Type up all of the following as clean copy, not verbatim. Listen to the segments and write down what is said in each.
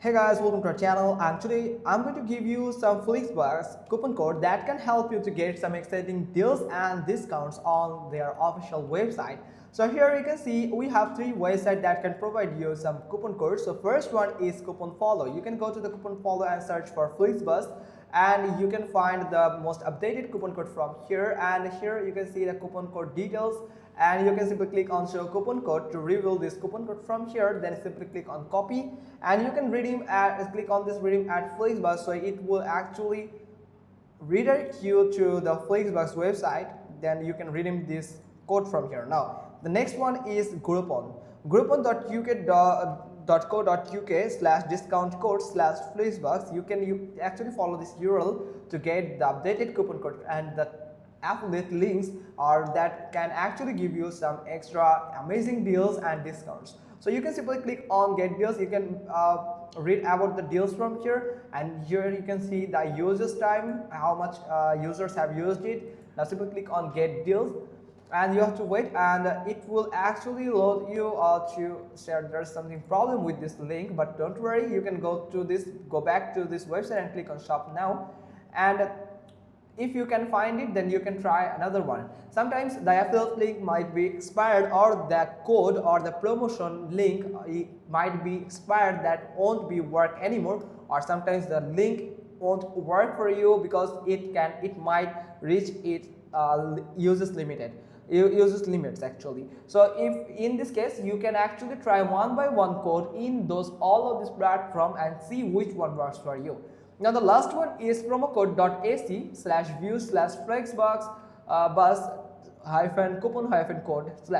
Hey guys, welcome to our channel, and today I'm going to give you some Flixbus coupon code that can help you to get some exciting deals and discounts on their official website. So here you can see we have three websites that can provide you some coupon codes. So first one is Coupon Follow. You can go to the Coupon Follow and search for Flixbus, and you can find the most updated coupon code from here, and here you can see the coupon code details, and you can simply click on show coupon code to reveal this coupon code from here. Then simply click on copy, and you can redeem at click on this redeem at Flixbus, so it will actually redirect you to the Flixbus website. Then you can redeem this code from here. Now the next one is Groupon. Groupon.co.uk/discount code/Flixbus. You actually follow this URL to get the updated coupon code, and the affiliate links are that can actually give you some extra amazing deals and discounts. So you can simply click on get deals. You can read about the deals from here, and here you can see the users time, how much users have used it. Now simply click on get deals, and you have to wait, and it will actually load you to share there's something problem with this link, but don't worry, you can go back to this website and click on shop now, and if you can find it, then you can try another one. Sometimes the affiliate link might be expired, or that code or the promotion link might be expired, that won't be work anymore, or sometimes the link won't work for you because it might reach its users limits actually. So if in this case, you can actually try one by one code in all of this platform and see which one works for you. Now the last one is promo code.ac/view/flexbox bus coupon code /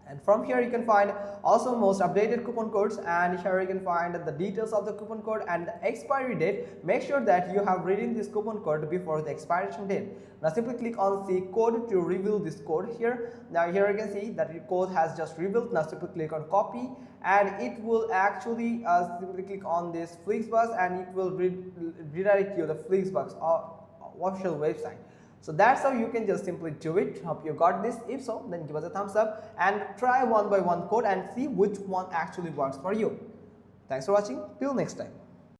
and from here you can find also most updated coupon codes, and here you can find the details of the coupon code and the expiry date. Make sure that you have written this coupon code before the expiration date. Now simply click on see code to reveal this code here. Now here you can see that the code has just revealed. Now simply click on copy, and it will actually simply click on this Flixbus, and it will redirect you the Flixbus official website. So that's how you can just simply do it. Hope you got this. If so, then give us a thumbs up and try one by one code and see which one actually works for you. Thanks for watching. Till next time.